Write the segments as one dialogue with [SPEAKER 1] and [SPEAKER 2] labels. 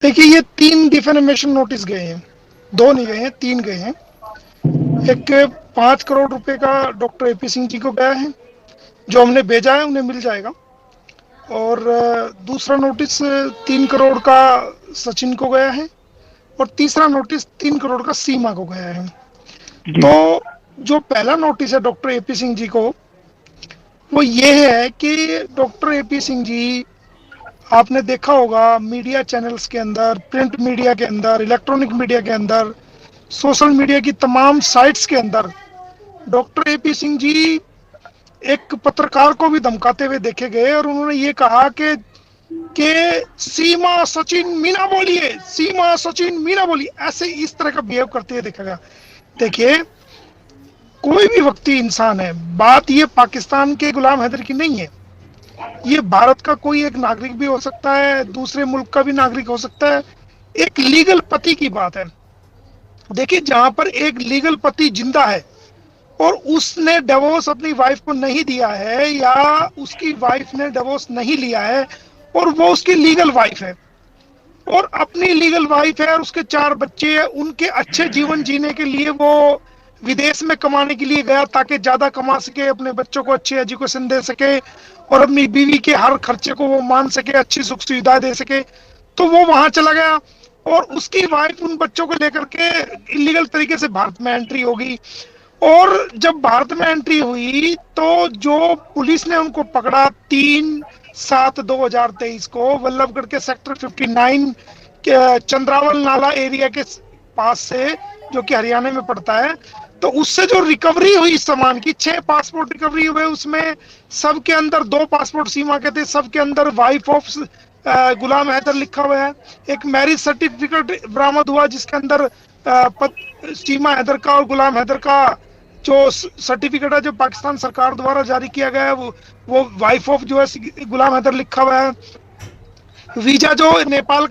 [SPEAKER 1] देखिए, ये 3 defamation notice गए हैं, 2 नहीं गए हैं, 3 गए हैं। एक 5 करोड़ रुपए का डॉक्टर एपी सिंह जी को गया है, जो हमने भेजा है उन्हें मिल जाएगा। और दूसरा नोटिस 3 करोड़ का सचिन को गया है, और तीसरा नोटिस 3 करोड़ का सीमा को गया है।
[SPEAKER 2] जी।
[SPEAKER 1] तो जो पहला नोटिस है डॉक्टर एपी सिंह जी को, वो ये है कि डॉक्टर एपी सिंह जी, आपने देखा होगा मीडिया चैनल्स के अंदर, प्रिंट मीडिया के अंदर, इलेक्ट्रॉनिक मीडिया के अंदर, सोशल मीडिया की तमाम साइट्स के अंदर डॉक्टर एपी सिंह जी एक पत्रकार को भी धमकाते हुए देखे गए, और उन्होंने ये कहा कि सीमा सचिन मीना बोलिए, सीमा सचिन मीना बोलिए, ऐसे इस तरह का बिहेव करते हुए देखा गया। देखिए, कोई भी व्यक्ति इंसान है, बात ये पाकिस्तान के गुलाम हैदर की नहीं है, ये भारत का कोई एक नागरिक भी हो सकता है, दूसरे मुल्क का भी नागरिक हो सकता है। एक लीगल पति की बात है। देखिए, जहां पर एक लीगल पति जिंदा है और उसने डिवोर्स अपनी वाइफ को नहीं दिया है, या उसकी वाइफ ने डिवोर्स नहीं लिया है, और वो उसकी लीगल वाइफ है, और अपनी लीगल वाइफ है, और उसके 4 बच्चे हैं, उनके अच्छे जीवन जीने के लिए वो विदेश में कमाने के लिए गया, ताकि ज्यादा कमा सके, अपने बच्चों को अच्छी एजुकेशन दे सके, और अपनी बीवी के हर खर्चे को वो मान सके, अच्छी सुख सुविधा दे सके। तो वो वहां चला गया, और उसकी वाइफ उन बच्चों को लेकर के इलीगल तरीके से भारत में एंट्री होगी। और जब भारत में एंट्री हुई, तो जो पुलिस ने उनको पकड़ा 3/7/2023 को वल्लभगढ़ के सेक्टर 59 के चंद्रावल नाला एरिया के पास से, जो कि हरियाणा में पड़ता है, तो उससे जो रिकवरी हुई इस सामान की, 6 पासपोर्ट रिकवरी हुए। उसमें सबके अंदर 2 पासपोर्ट सीमा के थे, सबके अंदर वाइफ ऑफ गुलाम हैदर लिखा हुआ है। एक मैरिज सर्टिफिकेट बरामद हुआ, जिसके अंदर सीमा हैदर का और गुलाम हैदर का जो सर्टिफिकेट है, जो पाकिस्तान सरकार द्वारा जारी किया गया है, वो वाइफ ऑफ जो है गुलाम हैदर लिखा हुआ है। वीजा जो नेपाल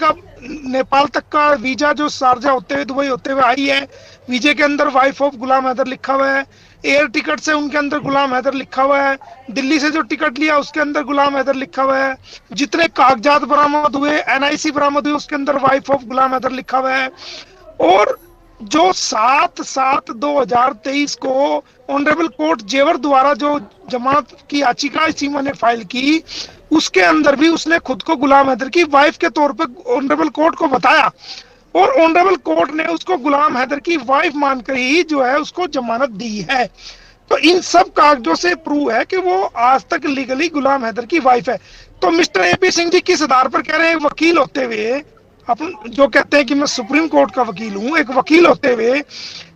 [SPEAKER 1] तक का वीजा जो शारजा होते हुए, दुबई होते हुए आई है, वीजे के अंदर वाइफ ऑफ गुलाम हैदर लिखा हुआ है। एयर टिकट से उनके अंदर गुलाम हैदर लिखा हुआ है। दिल्ली से जो टिकट लिया उसके अंदर गुलाम हैदर लिखा हुआ है। जितने कागजात बरामद हुए, एनआईसी बरामद हुए, उसके अंदर वाइफ ऑफ गुलाम हैदर लिखा हुआ है। और जो 7/7/2023 को ऑनरेबल कोर्ट जेवर द्वारा जो जमानत की याचिका सीमा ने फाइल की, उसके अंदर भी उसने खुद को गुलाम हैदर की वाइफ के तौर पर ऑनरेबल कोर्ट को बताया, और ऑनरेबल कोर्ट ने उसको गुलाम हैदर की वाइफ मानकर ही जो है उसको जमानत दी है। तो इन सब कागजों से प्रूव है कि वो आज तक लीगली गुलाम हैदर की वाइफ है। तो मिस्टर एपी सिंह जी किस आधार पर कह रहे हैं, वकील होते हुए, अपन जो कहते हैं कि मैं सुप्रीम कोर्ट का वकील हूं, एक वकील होते हुए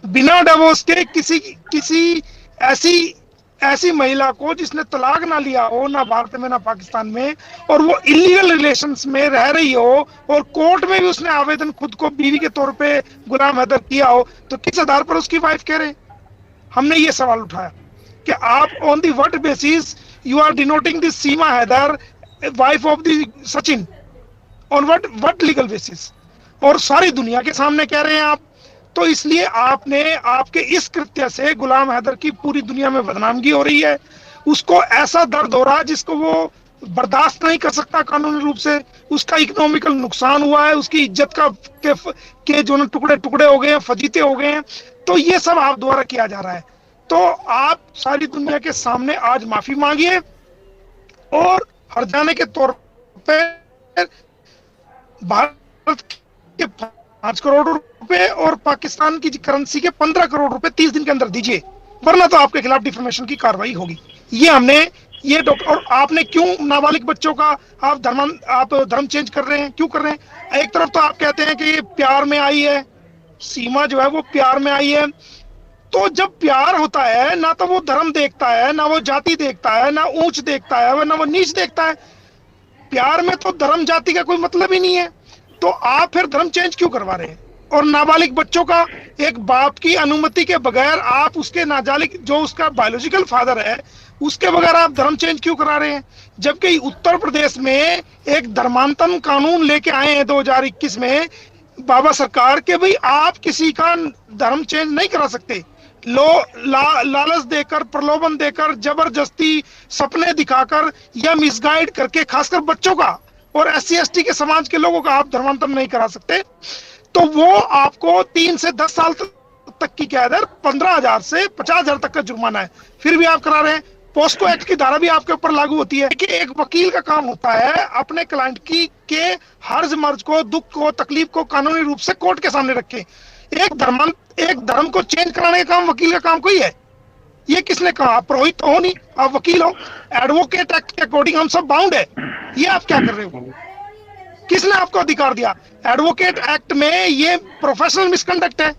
[SPEAKER 1] बिना डिवोर्स के किसी ऐसी ऐसी महिला को जिसने तलाक ना लिया हो, ना भारत में ना पाकिस्तान में, और वो इलीगल रिलेशंस में रह रही हो, और कोर्ट में भी उसने आवेदन खुद को बीवी के तौर पे गुलाम हैदर किया हो, तो किस आधार पर उसकी वाइफ कह रहे हैं? हमने ये सवाल उठाया कि आप on the what basis you are denoting this Seema Haider wife of the Sachin, on what legal basis? और सारी दुनिया के सामने कह रहे हैं आप। तो इसलिए आपके इस कृत्य से गुलाम हैदर की पूरी दुनिया में बदनामगी हो रही है। उसको ऐसा दर्द हो रहा है जिसको वो बर्दाश्त नहीं कर सकता कानूनी रूप से। उसका इकोनॉमिकल नुकसान हुआ है, उसकी इज्जत के जो टुकड़े टुकड़े हो गए हैं, फजीते हो गए हैं। तो ये सब आप द्वारा किया जा रहा है। तो आप सारी दुनिया के सामने आज माफी मांगिए, और हर्जाने के तौर पर भारत के 5 करोड़ रुपए और पाकिस्तान की करेंसी के 15 करोड़ रुपए 30 दिन के अंदर दीजिए, वरना तो आपके खिलाफ डिफेमेशन की कार्रवाई होगी। ये हमने ये डॉक्टर, और आपने क्यों नाबालिग बच्चों का आप धर्म चेंज कर रहे हैं, क्यों कर रहे हैं? एक तरफ तो आप कहते हैं कि ये प्यार में आई है, सीमा जो है वो प्यार में आई है। तो जब प्यार होता है, ना तो वो धर्म देखता है, ना वो जाति देखता है, ना ऊंच देखता है, ना वो नीच देखता है। प्यार में तो धर्म जाति का कोई मतलब ही नहीं है। तो आप फिर धर्म चेंज क्यों करवा रहे हैं? और नाबालिग बच्चों का एक बाप की अनुमति के बगैर आप उसके नाजालिग जो उसका बायोलॉजिकल फादर है, उसके बगैर आप धर्म चेंज क्यों करा रहे हैं? जबकि उत्तर प्रदेश में एक धर्मांतरण कानून लेके आए हैं 2021 में बाबा सरकार के, भाई आप किसी का धर्म चेंज नहीं करा सकते। लालच देकर, प्रलोभन देकर, जबरदस्ती, सपने दिखाकर या मिसगाइड करके, खासकर बच्चों का और SC ST के समाज के लोगों का आप धर्मांतरण नहीं करा सकते, तो वो आपको 3 से 10 साल तक की कैद है, 15,000 से 50,000 तक का जुर्माना है, फिर भी आप करा रहे हैं। पोस्को एक्ट की धारा भी आपके ऊपर लागू होती है कि एक वकील का काम होता है अपने क्लाइंट की के हर्ज मर्ज को, दुख को, तकलीफ को कानूनी रूप से कोर्ट के सामने रखे। एक धर्म को चेंज कराने का काम वकील का काम कोई है? ये किसने कहा? आप पुरोहित तो हो नहीं, आप वकील हो। एडवोकेट एक्ट के अकॉर्डिंग हम सब बाउंड है। ये आप क्या कर रहे हो? किसने आपको अधिकार दिया? एडवोकेट एक्ट में ये प्रोफेशनल मिसकंडक्ट है।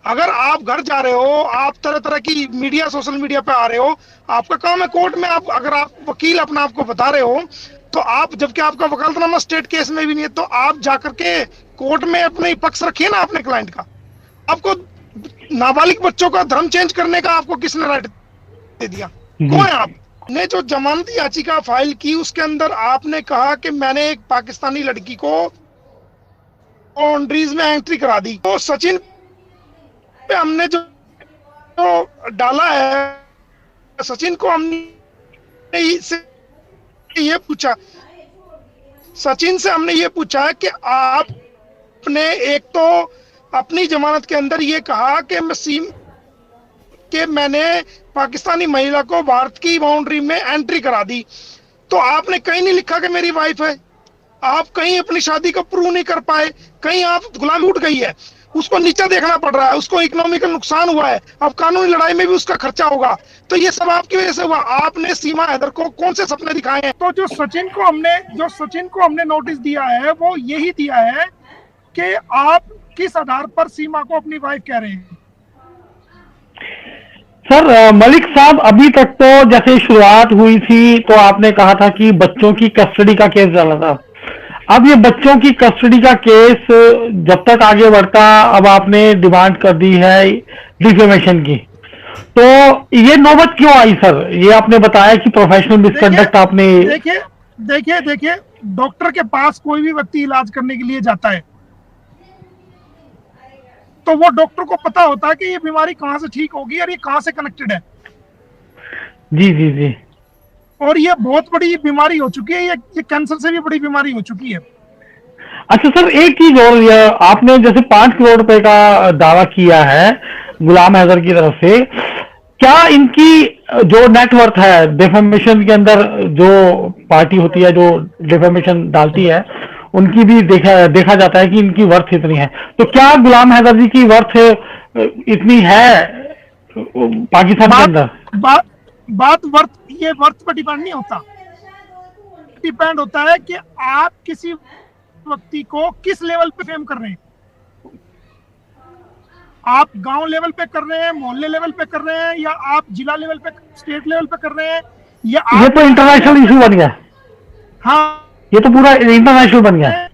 [SPEAKER 1] अगर आप घर जा रहे हो, आप तरह तरह की मीडिया, सोशल मीडिया पे आ रहे हो, आपका काम है कोर्ट में, आप अगर आप वकील अपना आपको बता रहे हो, तो आप, जबकि आपका वकालतनामा स्टेट केस में भी नहीं है, तो आप जाकर के कोर्ट में अपने पक्ष रखिए ना अपने क्लाइंट का। आपको नाबालिग बच्चों का धर्म चेंज करने का आपको किसने राइट दे दिया? कौन है आप? ने जो जमानती याचिका फाइल की उसके अंदर आपने कहा कि मैंने एक पाकिस्तानी लड़की को बाउंड्रीज में एंट्री करा दी। तो सचिन पे हमने जो डाला है, सचिन को हमने ये पूछा, सचिन से हमने ये पूछा कि आपने एक तो अपनी जमानत के अंदर ये कहा कि मैंने पाकिस्तानी महिला को भारत की बाउंड्री में एंट्री करा दी, तो आपने कहीं नहीं लिखा कि मेरी वाइफ है। आप कहीं अपनी शादी को प्रूव नहीं कर पाए, कहीं आप गुलामी उठ गई है, उसको नीचा देखना पड़ रहा है, उसको इकोनॉमिकल नुकसान हुआ है, अब कानूनी लड़ाई में भी उसका खर्चा होगा, तो ये सब आपकी वजह से हुआ। आपने सीमा हैदर को कौन से सपने दिखाए हैं? तो जो सचिन को हमने नोटिस दिया है वो यही दिया है कि आप किस आधार पर सीमा को अपनी वाइफ कह रहे हैं।
[SPEAKER 2] सर मलिक साहब, अभी तक तो जैसे शुरुआत हुई थी तो आपने कहा था कि बच्चों की कस्टडी का केस डाला था। अब ये बच्चों की कस्टडी का केस जब तक आगे बढ़ता, अब आपने डिमांड कर दी है डिफेमेशन की, तो ये नौबत क्यों आई सर? ये आपने बताया कि प्रोफेशनल मिसकंडक्ट आपने।
[SPEAKER 1] देखिए डॉक्टर के पास कोई भी व्यक्ति इलाज करने के लिए जाता है तो वो डॉक्टर को पता होता है कि ये बीमारी कहां से ठीक होगी और ये कहां से कनेक्टेड है।
[SPEAKER 2] जी जी जी।
[SPEAKER 1] और ये बहुत बड़ी बीमारी हो चुकी है, ये कैंसर से भी बड़ी बीमारी हो चुकी है।
[SPEAKER 2] अच्छा सर, एक चीज और, आपने जैसे 5 करोड़ रुपए का दावा किया है गुलाम हैदर की तरफ से, क्या इनकी जो नेटवर्थ है डिफेमेशन के अंदर, जो पार्टी होती है जो डिफेमेशन डालती है, उनकी भी देखा जाता है कि इनकी वर्थ इतनी है, तो क्या गुलाम हैदर जी की वर्थ इतनी है पाकिस्तान के अंदर?
[SPEAKER 1] बात वर्थ पर डिपेंड नहीं होता, डिपेंड होता है कि आप किसी व्यक्ति को किस लेवल पे फेम कर रहे हैं। आप गांव लेवल पे कर रहे हैं, मोहल्ले लेवल पे कर रहे हैं, या आप जिला लेवल पे, स्टेट लेवल पे कर रहे हैं, या
[SPEAKER 2] ये तो इंटरनेशनल इशू बन गया।
[SPEAKER 1] हाँ,
[SPEAKER 2] ये तो पूरा इंटरनेशनल बन गया।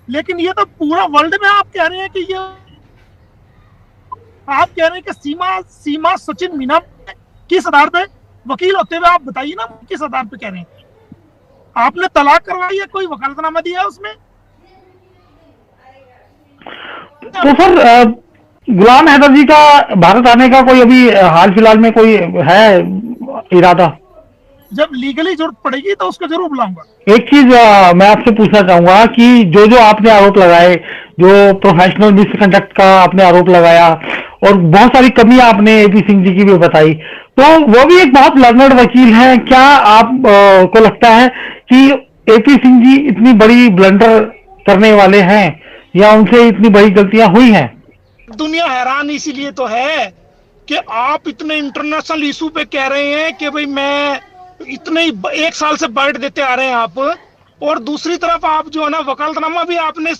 [SPEAKER 1] लेकिन ये तो पूरा वर्ल्ड में आप कह रहे हैं कि ये, आप कह रहे हैं कि सीमा सचिन मीना किस आधार पे? वकील होते हुए आप बताइए ना किस आधार पे कह रहे हैं? आपने तलाक करवाई है, कोई वकालतनामा दिया उसमें?
[SPEAKER 2] तो सर गुलाम हैदर जी का भारत आने का कोई अभी हाल फिलहाल में कोई है इरादा?
[SPEAKER 1] जब लीगली जरूरत पड़ेगी तो उसको जरूर बुलाऊंगा।
[SPEAKER 2] एक चीज मैं आपसे पूछना चाहूंगा कि जो आपने आरोप लगाए, जो प्रोफेशनल मिसकंडक्ट का आपने आरोप लगाया और बहुत सारी कमियां आपने एपी सिंह जी की भी बताई, तो वो भी एक बहुत लर्नर्ड वकील है। क्या आप को लगता है कि एपी सिंह जी इतनी बड़ी ब्लंडर करने वाले हैं या उनसे इतनी बड़ी गलतियां हुई हैं?
[SPEAKER 1] दुनिया हैरान इसीलिए तो है कि आप इतने इंटरनेशनल इशू पे कह रहे हैं कि भाई मैं इतने 1 साल से बाइट देते आ रहे हैं आप, और दूसरी तरफ आप जो है ना वकालतनामा भी आपने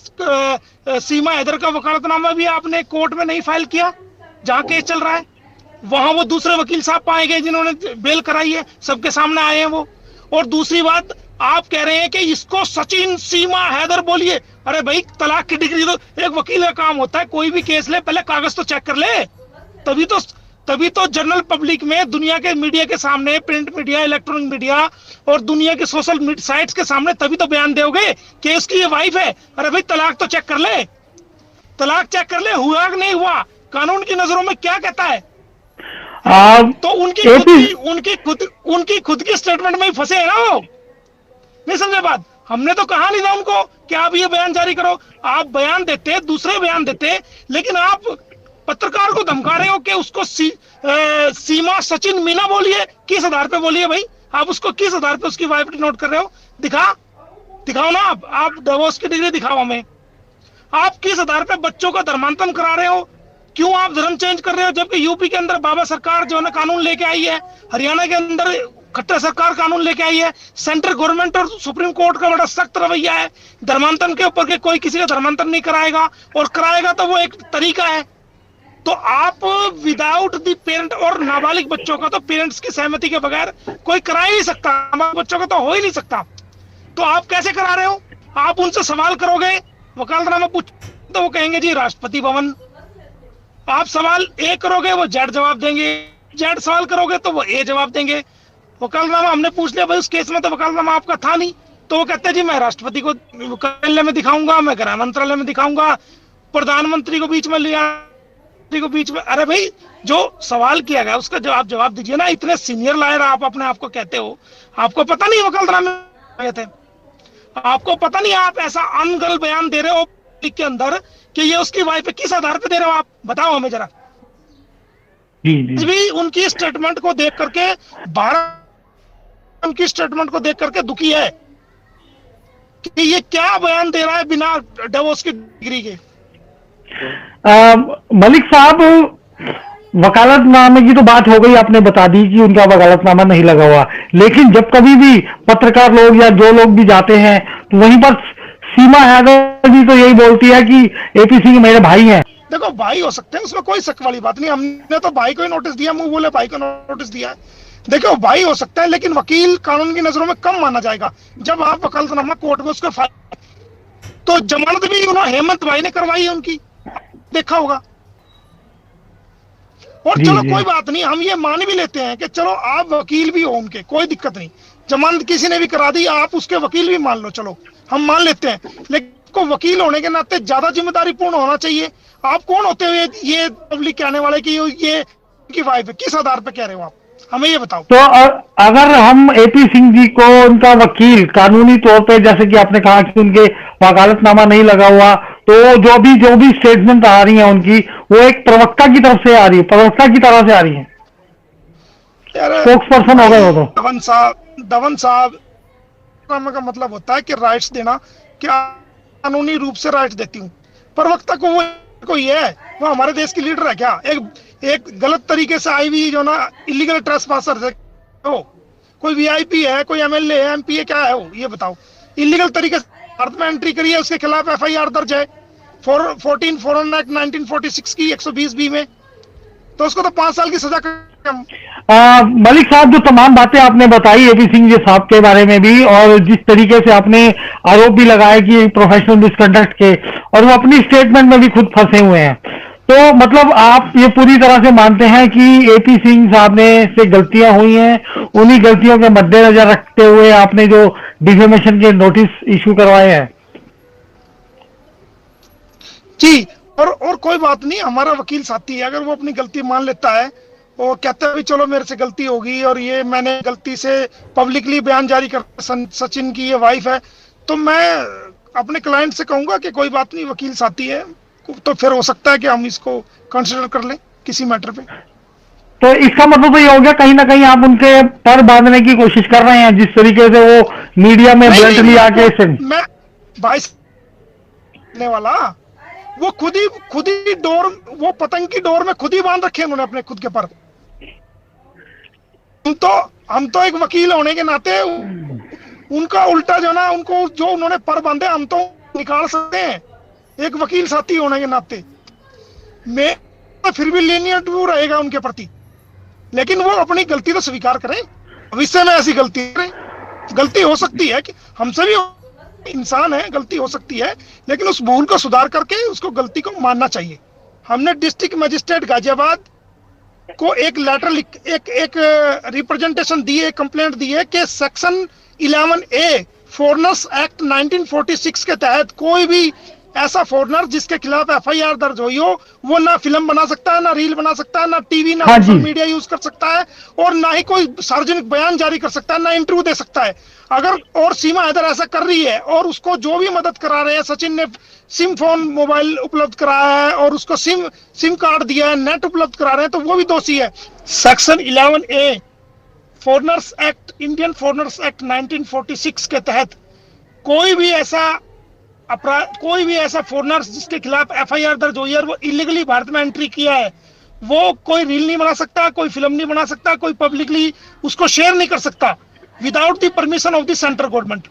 [SPEAKER 1] सीमा हैदर का वकालतनामा भी आपने कोर्ट में नहीं फाइल किया जहां केस चल रहा है। वहां वो दूसरे वकील साहब पाए गए जिन्होंने बेल कराई है, सबके सामने आए हैं वो। और दूसरी बात आप कह रहे हैं कि इसको सचिन सीमा हैदर बोलिए। अरे भाई, तलाक की डिग्री तो एक वकील का काम होता है। कोई भी केस ले पहले कागज तो चेक कर ले, तभी तो जनरल पब्लिक में, दुनिया के मीडिया के सामने, प्रिंट मीडिया, इलेक्ट्रॉनिक मीडिया और दुनिया के सोशल साइट्स के सामने तभी तो बयान दोगे कि उसकी ये वाइफ है। अरे भाई, तलाक तो चेक कर ले, तलाक चेक कर ले, हुआ कि नहीं हुआ, कानून की नजरों में क्या कहता है। तो उनकी खुद की स्टेटमेंट में ही फंसे है ना वो, नहीं समझे बात। हमने तो कहा नहीं था उनको कि आप ये बयान जारी करो। आप बयान देते, दूसरे बयान देते, लेकिन आप पत्रकार को धमका रहे हो कि उसको सीमा सचिन मीना बोलिए। किस आधार पे बोलिए भाई? आप उसको किस आधार पे उसकी वाइफ नोट कर रहे हो? दिखाओ ना। आप डिवोर्स की डिग्री दिखाओ हमें। आप किस आधार पे बच्चों का धर्मांतरण करा रहे हो? क्यों आप धर्म चेंज कर रहे हो? जबकि यूपी के अंदर बाबा सरकार जो है ना कानून लेके आई है, हरियाणा के अंदर खट्टर सरकार कानून लेके आई है, सेंट्रल गवर्नमेंट और सुप्रीम कोर्ट का बड़ा सख्त रवैया है धर्मांतरण के ऊपर, के कोई किसी का धर्मांतरण नहीं कराएगा, और कराएगा तो वो एक तरीका है। तो आप विदाउट द पेरेंट, और नाबालिग बच्चों का तो पेरेंट्स की सहमति के बगैर कोई करा ही नहीं सकता, नाबालिग बच्चों का तो हो ही नहीं सकता। तो आप कैसे करा रहे हो? आप उनसे सवाल करोगे, वकालतनामा पूछ तो वो कहेंगे जी राष्ट्रपति भवन। आप सवाल ए करोगे, वो जेड जवाब देंगे, जेड सवाल करोगे तो वो ए जवाब देंगे। वकालतनामा हमने पूछ लिया भाई उस केस में तो वकालतनामा आपका था नहीं, तो वो कहते हैं जी मैं राष्ट्रपति को कार्यालय में दिखाऊंगा, मैं गृह मंत्रालय में दिखाऊंगा, प्रधानमंत्री को बीच में लिया, को बीच में। अरे भाई जो सवाल किया गया उसका जवाब दीजिए ना। इतने सीनियर लॉयर आप अपने आप को कहते हो, आपको पता नहीं वकालतनामे में थे? आपको पता नहीं आप ऐसा अनगल बयान दे रहे हो पब्लिक के अंदर कि ये उसकी वाइफ है? किस आधार पे दे रहे हो आप? बताओ हमें जरा।
[SPEAKER 2] जी।
[SPEAKER 1] भी उनकी स्टेटमेंट को देख करके, भारत उनकी स्टेटमेंट को देख करके दुखी है कि ये क्या बयान दे रहा है बिना डिवोर्स की डिग्री के।
[SPEAKER 2] मलिक साहब, वकालतनामे की तो बात हो गई, आपने बता दी कि उनका वकालतनामा नहीं लगा हुआ, लेकिन जब कभी भी पत्रकार लोग या जो लोग भी जाते हैं तो वहीं पर सीमा हैदर जी तो यही बोलती है कि एपी सिंह मेरे भाई हैं।
[SPEAKER 1] देखो भाई हो सकते हैं, उसमें कोई शक वाली बात नहीं। हमने तो भाई को ही नोटिस दिया, मुंह बोले भाई को नोटिस दिया है। देखो भाई हो सकता है, लेकिन वकील कानून की नजरों में कम माना जाएगा। जब आप वकालतनामा कोर्ट में उसको तो जमानत भी उन्होंने हेमंत भाई ने करवाई है उनकी, देखा होगा। और चलो कोई बात नहीं, हम ये मान भी लेते हैं कि चलो आप वकील भी हो उनके, कोई दिक्कत नहीं, जमानत किसी ने भी करा दी, आप उसके वकील भी मान लो, चलो हम मान लेते हैं। लेकिन को वकील होने के नाते ज्यादा जिम्मेदारी पूर्ण होना चाहिए। आप कौन होते हुए ये पब्लिक कहने वाले कि ये की वाइफ है? किस आधार पे कह रहे हो आप, हमें ये बताओ।
[SPEAKER 2] तो अगर हम एपी सिंह जी को उनका वकील कानूनी तौर पे, जैसे कि आपने कहा कि उनके वकालतनामा नहीं लगा हुआ, तो जो भी स्टेटमेंट आ रही है उनकी, वो एक प्रवक्ता की तरफ से आ रही है, प्रवक्ता की तरह से आ रही है, स्पोक्स पर्सन हो गए हो। तो
[SPEAKER 1] दवन साहब का मतलब होता है कि राइट्स देना, क्या कानूनी रूप से राइट्स देती हूँ। प्रवक्ता को वो कोई है, वो हमारे देश की लीडर है क्या? एक गलत तरीके से आई हुई जो ना इलीगल ट्रेसपासर है हो, कोई वीआईपी है, कोई एमएलए है, एमपी है, क्या है वो? ये बताओ। इलीगल तरीके से भारत में एंट्री करी है, उसके खिलाफ एफआईआर दर्ज है 14 फॉरेन एक्ट 1946 की 120B में, तो उसको तो 5 साल की सजा
[SPEAKER 2] मलिक साहब, जो तमाम बातें आपने बताई एपी सिंह जी साहब के बारे में भी, और जिस तरीके से आपने आरोप भी लगाया कि प्रोफेशनल मिसकंडक्ट के, और वो अपनी स्टेटमेंट में भी खुद फंसे हुए हैं, तो मतलब आप ये पूरी तरह से मानते हैं कि एपी सिंह साहब ने से गलतियां हुई हैं, उन्हीं गलतियों के मद्देनजर रखते हुए आपने जो डिफेमेशन के नोटिस इशू करवाए हैं?
[SPEAKER 1] जी, और कोई बात नहीं, हमारा वकील साथी है, अगर वो अपनी गलती मान लेता है और कहता है भी चलो मेरे से गलती होगी और ये मैंने गलती से पब्लिकली बयान जारी कर, सचिन की ये वाइफ है, तो मैं अपने क्लाइंट से कहूंगा कि कोई बात नहीं, वकील साथी है, तो फिर हो सकता है कि हम इसको कंसिडर कर लें किसी मैटर पे।
[SPEAKER 2] तो इसका मतलब तो ये हो गया, कहीं ना कहीं आप उनके पर बांधने की कोशिश कर रहे हैं, जिस तरीके से वो मीडिया में ब्लंटली आके। मैं
[SPEAKER 1] भाई वाला वो खुद ही डोर, वो पतंग की डोर में खुद ही बांध रखे उन्होंने अपने खुद के पर। हम तो एक वकील होने के नाते उनका उल्टा जो ना, उनको जो उन्होंने पर बांधे हम तो निकाल सकते हैं एक वकील साथी होने के नाते। मैं फिर भी लीनियंट वो रहेगा उनके प्रति, लेकिन वो अपनी गलती तो स्वीकार करें। भविष्य में ऐसी गलती हो सकती है कि हमसे भी इंसान है, गलती हो सकती है, लेकिन उस भूल को सुधार करके उसको गलती को मानना चाहिए। हमने डिस्ट्रिक्ट मजिस्ट्रेट गाजियाबाद को एक लेटर एक रिप्रेजेंटेशन दी है, कंप्लेंट दी है कि सेक्शन 11A फॉरेनर्स एक्ट 1946 के तहत कोई भी ऐसा फॉरनर जिसके खिलाफ एफआईआर दर्ज हुई हो, वो ना फिल्म बना सकता है, ना रील बना सकता है, ना टीवी, ना
[SPEAKER 2] हाँ
[SPEAKER 1] सोशल
[SPEAKER 2] जी।
[SPEAKER 1] मीडिया यूज कर सकता है, और ना ही कोई सार्वजनिक बयान जारी कर सकता है, ना इंटरव्यू दे सकता है। अगर और सीमा हैदर ऐसा कर रही है और उसको जो भी मदद करा रहे हैं, सचिन ने सिम फोन मोबाइल उपलब्ध कराया है और उसको सिम कार्ड दिया है, नेट उपलब्ध करा रहे हैं, तो वो भी दोषी है। Section 11A foreigners act, Indian foreigners act 1946 के तहत कोई भी ऐसा अपराध, कोई भी ऐसा फॉरनर्स जिसके खिलाफ एफआईआर दर्ज हुई है और वो इलीगली भारत में एंट्री किया है, वो कोई रील नहीं बना सकता, कोई फिल्म नहीं बना सकता, कोई पब्लिकली उसको शेयर नहीं कर सकता without the permission of the central government.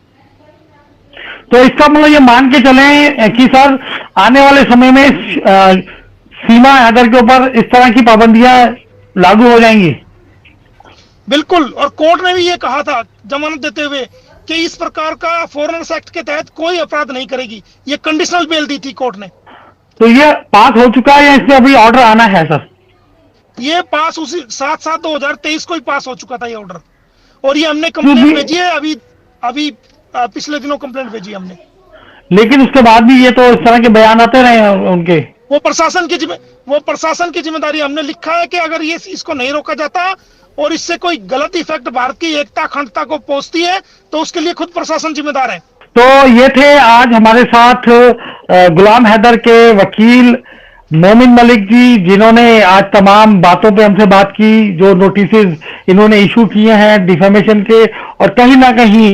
[SPEAKER 2] तो इसका मतलब ये मान के चलें कि सर आने वाले समय में सीमा हैदर के ऊपर इस तरह की पाबंदियां लागू हो जाएंगी।
[SPEAKER 1] बिल्कुल, और कोर्ट ने भी ये कहा था जमानत देते हुए कि इस प्रकार का फॉरेनर्स एक्ट के तहत कोई अपराध नहीं करेगी। ये कंडीशनल बेल दी थी कोर्ट ने।
[SPEAKER 2] तो ये पास हो चुका है या इसमें अभी ऑर्डर आना है सर?
[SPEAKER 1] ये पास उसी 7/7/2023 को ही पास हो चुका था ये ऑर्डर, और ये हमने कंप्लेंट भेजी है अभी अभी पिछले दिनों कंप्लेंट भेजी हमने।
[SPEAKER 2] लेकिन उसके बाद भी ये तो इस तरह के बयान आते रहे उनके।
[SPEAKER 1] वो प्रशासन की जिम्मेदारी। हमने लिखा है कि अगर ये इसको नहीं रोका जाता और इससे कोई गलत इफेक्ट भारत की एकता अखंडता को पहुंचती है तो उसके लिए खुद प्रशासन जिम्मेदार है।
[SPEAKER 2] तो ये थे आज हमारे साथ गुलाम हैदर के वकील मोमिन मलिक जी, जिन्होंने आज तमाम बातों पे हमसे बात की, जो नोटिस इन्होंने इशू किए हैं डिफेमेशन के, और कहीं ना कहीं